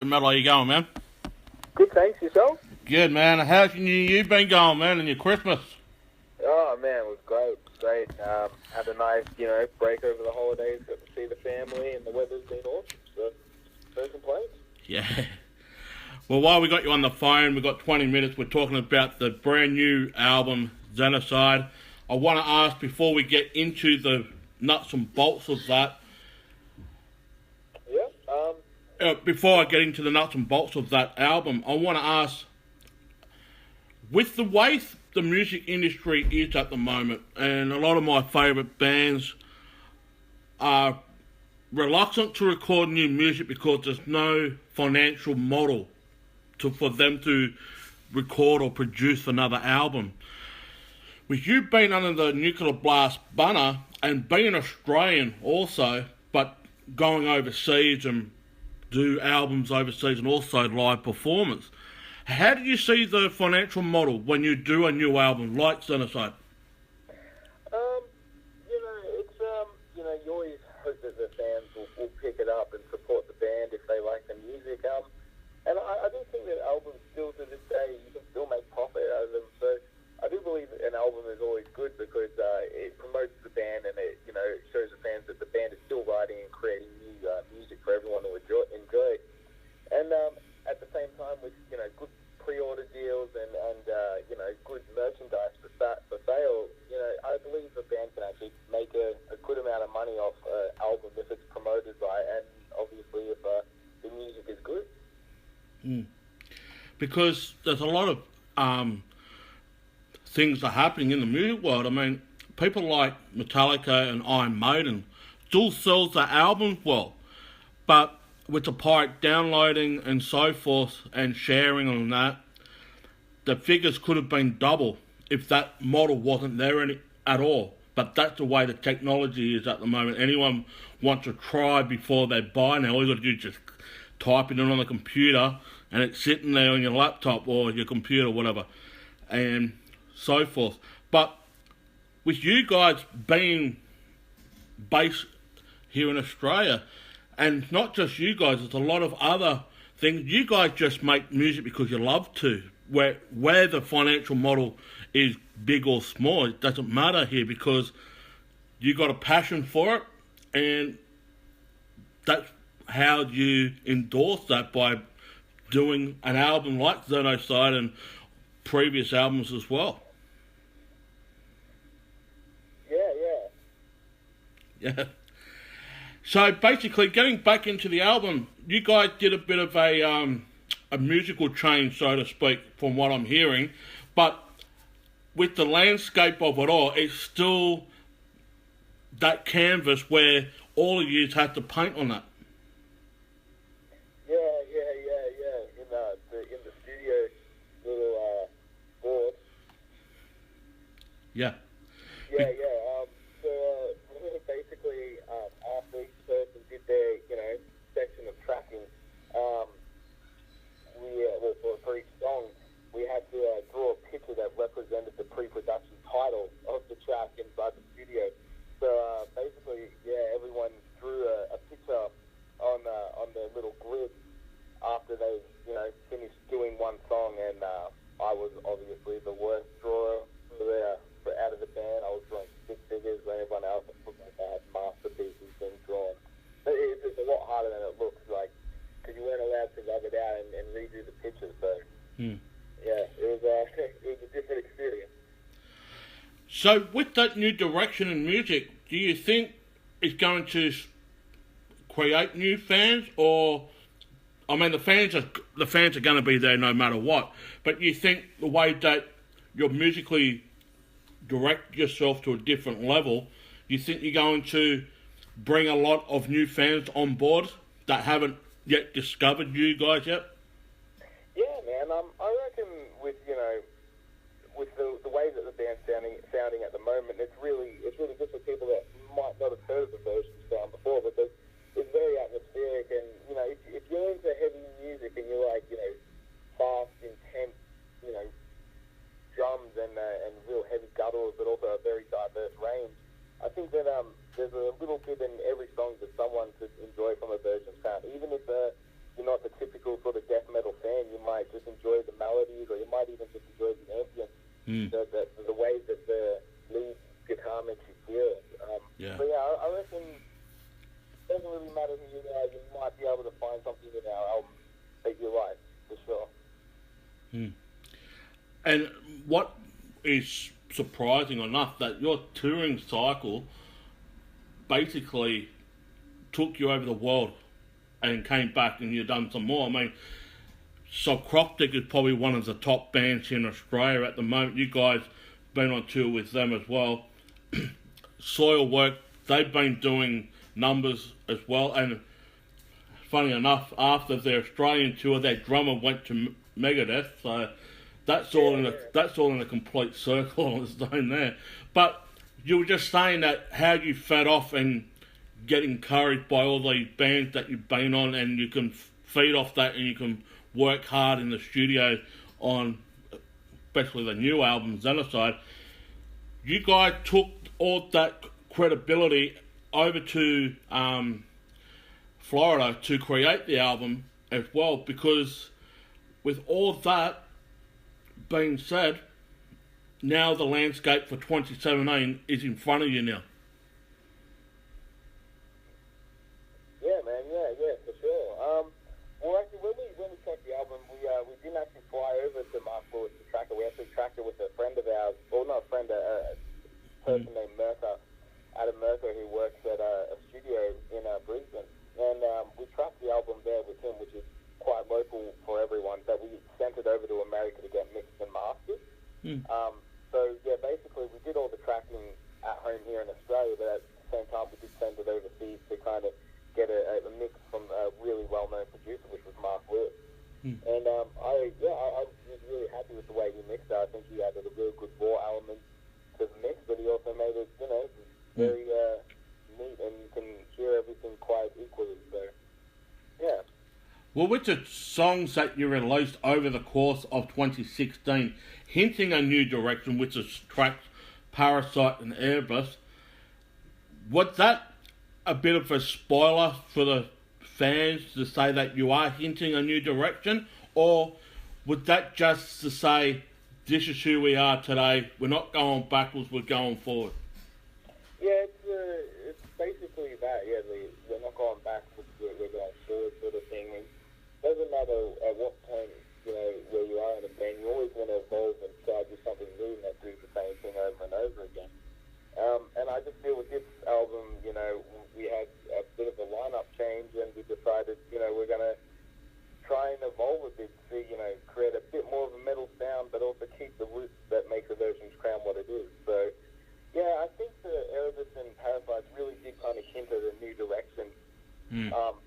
Metal, how you going, man? Good, thanks. Yourself? Good, man. How's your New Year been going, man, and your Christmas? Oh, man, it was great. Great. Had a nice, break over the holidays. Got to see the family, and the weather's been awesome. So, no complaints. Yeah. Well, while we got you on the phone, we've got 20 minutes. We're talking about the brand new album, Xenocide. I want to ask, before we get into the nuts and bolts of that, before I get into the nuts and bolts of that album, I want to ask, with the way the music industry is at the moment, and a lot of my favourite bands are reluctant to record new music because there's no financial model for them to record or produce another album. With you being under the Nuclear Blast banner and being Australian also, but going overseas and do albums overseas and also live performance, how do you see the financial model when you do a new album like Xenocide? You always hope that the fans will pick it up and support the band if they like the music. And I do think that albums still to this day, you can still make profit out of them. So I do believe that an album is always good because it promotes the band and it shows the fans that the band is still writing and creating new music for everyone to enjoy. And at the same time, with good pre-order deals and good merchandise for sale, I believe the band can actually make a good amount of money off an album if it's promoted right, and obviously if the music is good. Because there's a lot of things that are happening in the music world. I mean, people like Metallica and Iron Maiden still sells their albums well, but with the pirate downloading and so forth and sharing on that, the figures could have been double if that model wasn't there at all. But that's the way the technology is at the moment. Anyone wants to try before they buy now. All you got to do is just type it in on the computer and it's sitting there on your laptop or your computer, whatever, and so forth. But with you guys being based here in Australia, and not just you guys, there's a lot of other things. You guys just make music because you love to. Where the financial model is big or small, it doesn't matter here because you got a passion for it, and that's how you endorse that, by doing an album like Xenocide and previous albums as well. Yeah. So basically, getting back into the album, you guys did a bit of a musical change, so to speak, from what I'm hearing. But with the landscape of it all, it's still that canvas where all of you had to paint on that. Yeah. In the studio little board. Yeah. Yeah. So basically, after each person did their, section of tracking, for each song, we had to draw a picture that represented the pre-production title of the track inside the studio. So basically, everyone drew a picture on the little grid after they, finished doing one song, and I was obviously the worst drawer for out of the band. I was drawing stick figures when everyone else looked like they had masterpieces being drawn. But it's a lot harder than it looks like, because you weren't allowed to rub it out and redo the pictures. So yeah, it was a different experience. So with that new direction in music, do you think it's going to create new fans, or I mean the fans are going to be there no matter what, but you think the way that you're musically direct yourself to a different level, you think you're going to bring a lot of new fans on board that haven't yet discovered you guys yet? Yeah, man. I reckon with the way that the band's sounding at the moment, it's really good for people that might not have heard of the Aversions Crown before, because it's very atmospheric. And if you're into heavy music and you're like fast, intense, drums and real heavy gutturals, but also a very diverse range, I think that there's a little bit in every song that someone could enjoy from Aversions Crown, even if you're not the typical casual sort of death metal fan, you might just enjoy the melodies, or you might even just enjoy the ambience, the way that the lead guitar makes you feel. But yeah, I reckon it doesn't really matter who you are, you might be able to find something in our album that you like, for sure. And what is surprising enough, that your touring cycle basically took you over the world and came back and you've done some more. I mean, Subcroptic is probably one of the top bands in Australia at the moment. You guys been on tour with them as well. Soilwork, they've been doing numbers as well, and funny enough, after their Australian tour, their drummer went to Megadeth, so that's all in a complete circle on its own there. But you were just saying that how you fed off and get encouraged by all the bands that you've been on, and you can feed off that and you can work hard in the studio on especially the new album, Xenocide. You guys took all that credibility over to Florida to create the album as well, because with all that being said, now the landscape for 2017 is in front of you now. Yeah, man, yeah, for sure. Well, actually, when we tracked the album, we didn't actually fly over to Mark Poida to track it. We actually tracked it with a friend of ours, well, not a friend, a person named Mercer, Adam Mercer, who works at a studio in Brisbane. And we tracked the album there with him, which is quite local for everyone, but we sent it over to America to get mixed and mastered. So, yeah, basically, we did all the tracking at home here in Australia, but at the same time, we did send it overseas to kind of get a mix from a really well-known producer, which was Mark Poida. And I was really happy with the way he mixed it. I think he added a real good raw element to the mix, but he also made it, very neat, and you can hear everything quite equally. So, yeah. Well, with the songs that you released over the course of 2016, hinting a new direction, which is tracks Parasite and Airbus, was that a bit of a spoiler for the fans to say that you are hinting a new direction, or would that just to say, this is who we are today, we're not going backwards, we're going forward? Yeah, it's basically that, yeah, we're not going backwards, we're going forward sort of thing. It doesn't matter at what point, where you are in a band, you always want to evolve and try to do something new and not do the same thing over and over again. And I just feel with this album, we had a bit of a lineup change, and we decided, we're going to try and evolve a bit to, create a bit more of a metal sound, but also keep the roots that make Aversions Crown what it is. So, yeah, I think the Erebus and Parasites really did kind of hint at a new direction.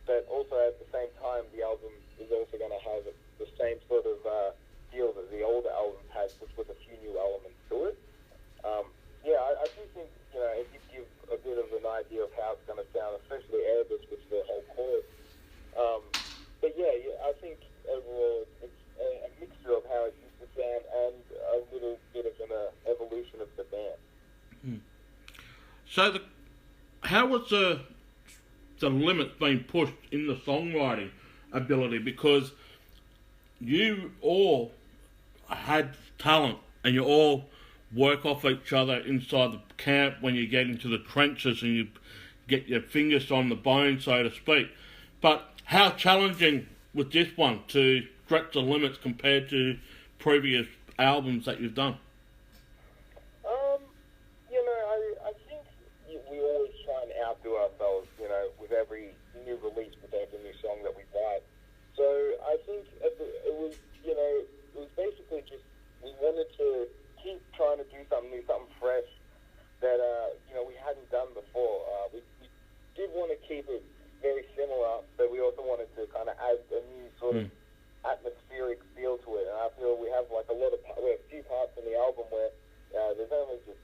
But also at the same time, the album is also going to have the same sort of feel that the older albums had, just with a few new elements to it. Yeah, I do think, it did give a bit of an idea of how it's going to sound, especially Erebus with the whole chorus. But yeah, I think overall it's a mixture of how it used to sound and a little bit of an evolution of the band. So how was the limits being pushed in the songwriting ability? Because you all had talent and you all work off each other inside the camp when you get into the trenches and you get your fingers on the bone, so to speak. But how challenging was this one to stretch the limits compared to previous albums that you've done? I think we always try and outdo ourselves, with every new release, with every new song that we write. So I think it was basically just, we wanted to keep trying to do something new, something fresh that, we hadn't done before. We did want to keep it very similar, but we also wanted to kind of add a new sort of atmospheric feel to it. And I feel we have we have a few parts in the album where there's only just,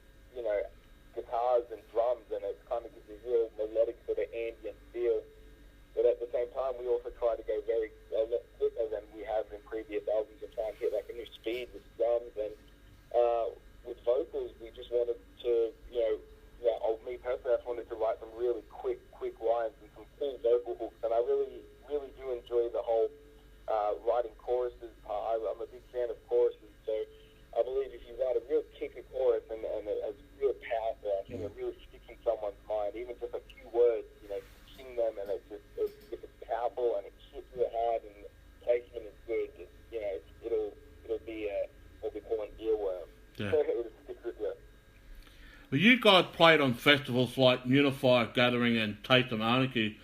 guitars and drums, and it kind of gives a real melodic sort of ambient feel. But at the same time, we also try to go a lot quicker than we have in previous albums and try and hit a new speed with drums. And with vocals, we just wanted to, me personally, I just wanted to write some really quick lines and some cool vocal hooks. And I really, really do enjoy the whole writing choruses. I'm a big fan of choruses, so I believe if you write a real kicker chorus and it's real powerful, I think it really sticks in someone's mind. Even just a few words, sing them, and if it's powerful and it hits real hard and the placement is good, it'll be what we call an earworm. Yeah. So it'll stick with you. Well, you guys played on festivals like Unifier Gathering and Taste of Anarchy,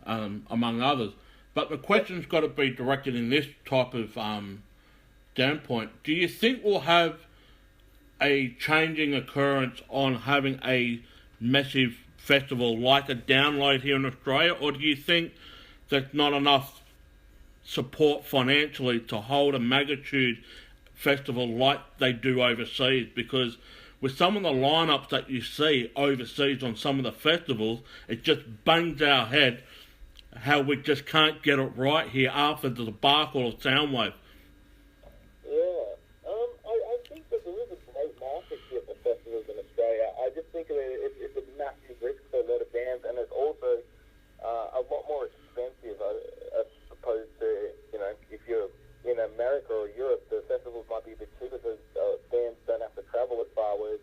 among others. But the question's got to be directed in this type of standpoint. Do you think we'll have a changing occurrence on having a massive festival like a Download here in Australia, or do you think there's not enough support financially to hold a magnitude festival like they do overseas? Because with some of the lineups that you see overseas on some of the festivals, it just bangs our head how we just can't get it right here after the debacle of Soundwave. Yeah. I think that there is a great market here for festivals in Australia. I just think it's a massive risk for a lot of bands, and it's also a lot more expensive as opposed to, if you're in America or Europe, the festivals might be a bit cheaper because bands don't have to travel as far, whereas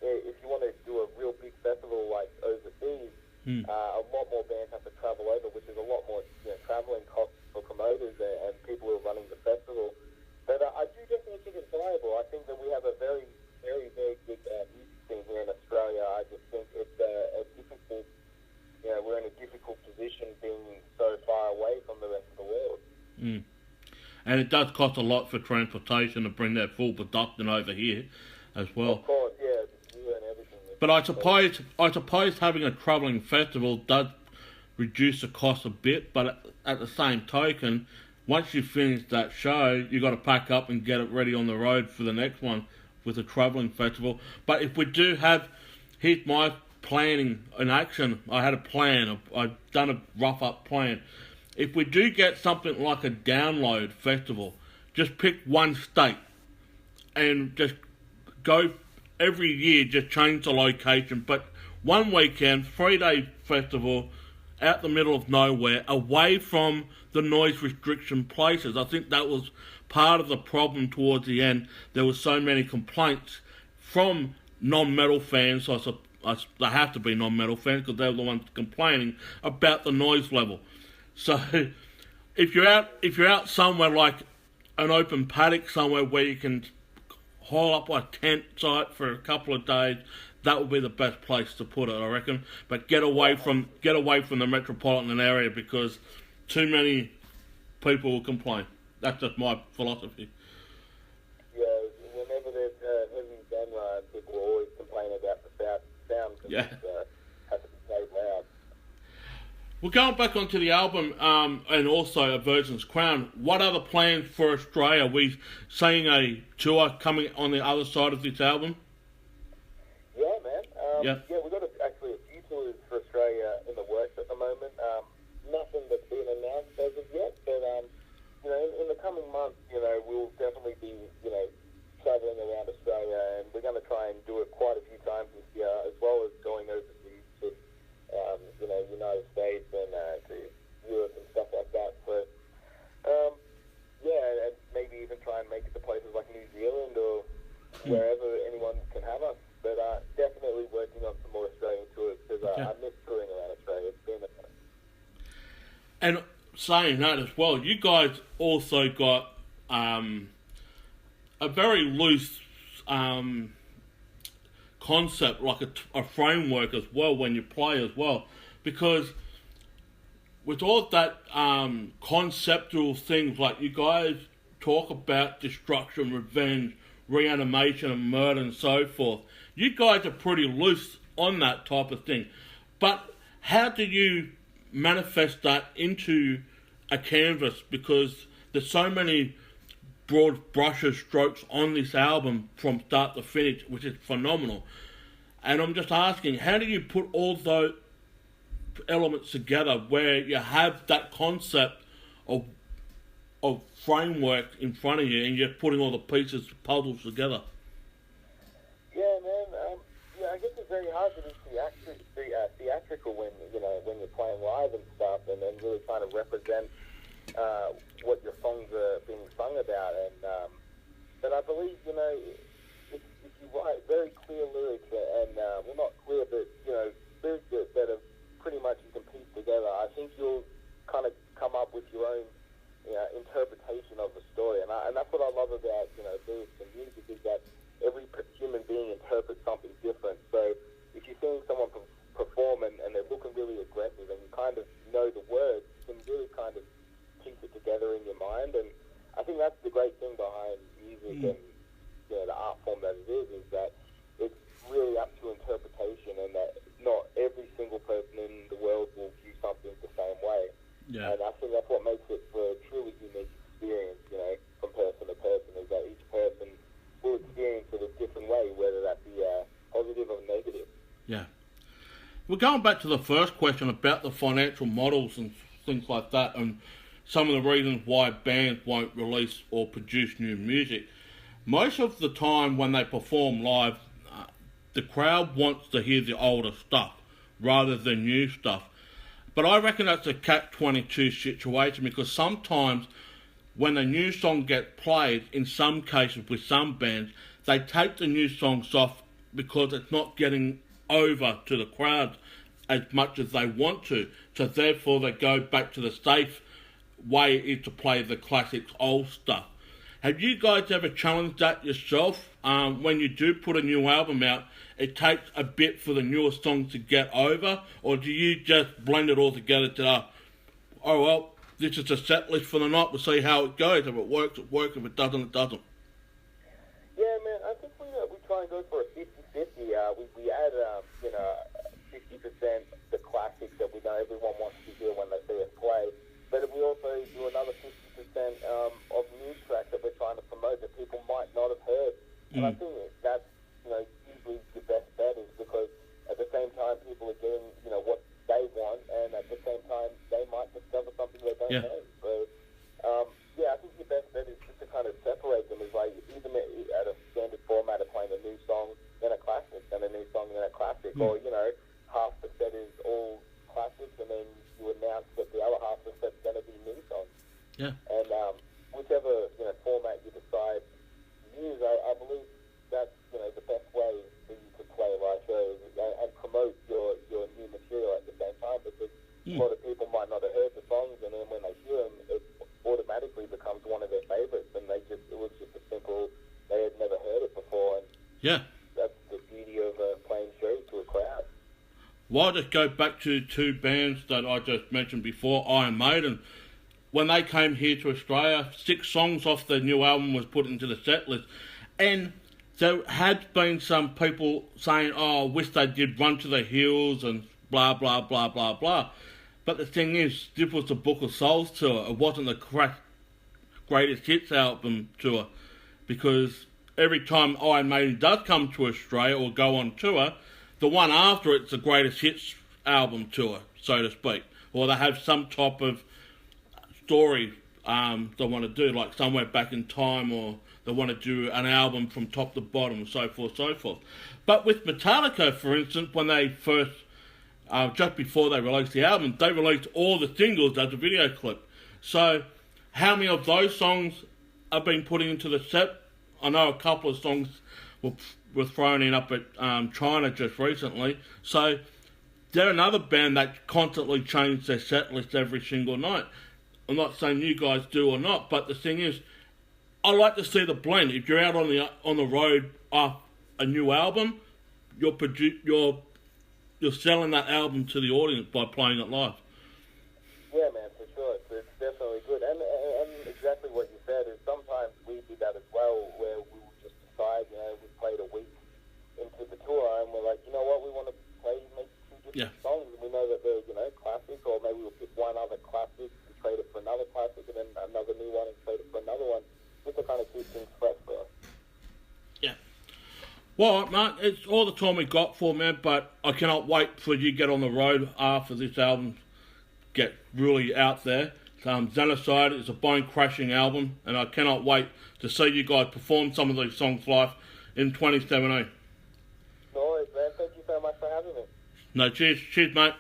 if you want to do a real big festival like overseas, a lot more bands have to travel over, which is a lot more travelling costs for promoters and people who are running the festival. But I do definitely think it's viable. I think that we have a very, very, very good music scene here in Australia. I just think it's a difficult, we're in a difficult position being so far away from the rest of the world. And it does cost a lot for transportation to bring that full production over here as well. Of course, yeah, the gear and everything. But I suppose having a travelling festival does reduce the cost a bit, but at the same token, once you finish that show, you got to pack up and get it ready on the road for the next one with a travelling festival. But if we do have, here's my planning in action. I had a plan. I've done a rough up plan. If we do get something like a Download festival, just pick one state and just go every year, just change the location. But one weekend, 3-day festival out the middle of nowhere, away from the noise restriction places. I think that was part of the problem towards the end. There were so many complaints from non-metal fans. They have to be non-metal fans because they're the ones complaining about the noise level. So if you're out somewhere like an open paddock somewhere where you can haul up a tent site for a couple of days, that would be the best place to put it, I reckon. But get away from the metropolitan area because too many people will complain. That's just my philosophy. Yeah, whenever there's heavy genre, people always complain about the sound because it has to be played loud. Well, going back onto the album and also Aversions Crown, what are the plans for Australia? Are we seeing a tour coming on the other side of this album? Yeah, man. We've got actually a few tours for Australia in the works at the moment. Nothing that's been announced as of yet, but in the coming months, we'll definitely be travelling around Australia, and we're going to try and do it quite a few times this year, as well as going overseas to United States and to Europe and stuff like that. So and maybe even try and make it to places like New Zealand or wherever anyone can have us. But definitely working on some more Australian tours because I miss touring around Australia. It's been And saying that as well, you guys also got a very loose concept, like a framework as well when you play as well, because with all that conceptual things, like you guys talk about destruction, revenge, reanimation and murder and so forth, you guys are pretty loose on that type of thing. But how do you manifest that into a canvas? Because there's so many broad brushes strokes on this album from start to finish, which is phenomenal. And I'm just asking, how do you put all those elements together where you have that concept of framework in front of you and you're putting all the pieces, puzzles together? Yeah, man. I guess it's very hard to be theatrical when you're playing live and stuff, and then really trying to represent what your songs are believe, if you write very clear lyrics, and, well, not clear, but, lyrics that are pretty much you can piece together, I think you'll kind of come up with your own interpretation of the story. And that's what I love about, lyrics and music, is that every human being interprets something different. So if you're seeing someone perform and they're looking really aggressive and you kind of know the words, you can really kind of piece it together in your mind. And I think that's the great thing behind music and the art form that it is that it's really up to interpretation, and that not every single person in the world will view something the same way. Yeah. And I think that's what makes it for a truly unique experience, from person to person, is that each person will experience it a different way, whether that be positive or negative. Yeah. We're going back to the first question about the financial models and things like that, and some of the reasons why bands won't release or produce new music. Most of the time when they perform live, the crowd wants to hear the older stuff rather than new stuff. But I reckon that's a catch-22 situation, because sometimes when a new song gets played, in some cases with some bands, they take the new songs off because it's not getting over to the crowd as much as they want to. So therefore they go back to the safe way is to play the classics old stuff. Have you guys ever challenged that yourself? When you do put a new album out, it takes a bit for the newer songs to get over, or do you just blend it all together to, oh well, this is a set list for the night, we'll see how it goes. If it works, it works. If it doesn't, it doesn't. Yeah, man, I think we try and go for a 50-50. We add, 50% the classics that we know everyone wants to hear when they see us play. But we also do another 50% of new tracks that we're trying to promote that people might not have heard. And I think that's, usually the best bet, is because at the same time people are getting, what they want, and at the same time they might discover something they don't know. So, I think the best bet is just to kind of separate them, is like either at a standard format of playing a new song, then a classic, then a new song, then a classic, or, half the set is all classics, and then you announce that the other half of the set's going to be new songs. Yeah. And whichever format you decide to use, I believe that's the best way for you to play live shows and promote your new material at the same time, because a lot of people might not have heard the songs, and then when they hear them, it automatically becomes one of their favorites, and it was just a simple, they had never heard it before, and that's the beauty of playing shows to a crowd. Well, I'll just go back to two bands that I just mentioned before, Iron Maiden. When they came here to Australia, 6 songs off their new album was put into the set list. And there had been some people saying, oh, I wish they did Run to the Hills and blah, blah, blah, blah, blah. But the thing is, this was the Book of Souls tour. It wasn't the Greatest Hits album tour. Because every time Iron Maiden does come to Australia or go on tour, the one after it's the Greatest Hits album tour, so to speak. Or they have some type of story they want to do, like Somewhere Back in Time, or they want to do an album from top to bottom, and so forth, so forth. But with Metallica, for instance, when they first, just before they released the album, they released all the singles as a video clip. So how many of those songs have been put into the set? I know a couple of songs were thrown in up at China just recently. So they're another band that constantly change their set list every single night. I'm not saying you guys do or not, but the thing is, I like to see the blend. If you're out on the road off a new album, you're selling that album to the audience by playing it live. Yeah, man, for sure. It's definitely good. And exactly what you said is sometimes we do that as well, where we will just decide, we played a week into the tour and we're like, you know what, we want to play maybe 2 different songs, and we know that they're, classic, or maybe we'll pick one other classic and trade it for another classic, and then another new one and trade it for another one, just to kind of keep things fresh for us. Yeah. Well, Mark, it's all the time we got for, man, but I cannot wait for you to get on the road after this album get really out there. Genocide is a bone-crushing album, and I cannot wait to see you guys perform some of these songs live in 2017. No worries, man. Thank you so much for having me. No, cheers, mate.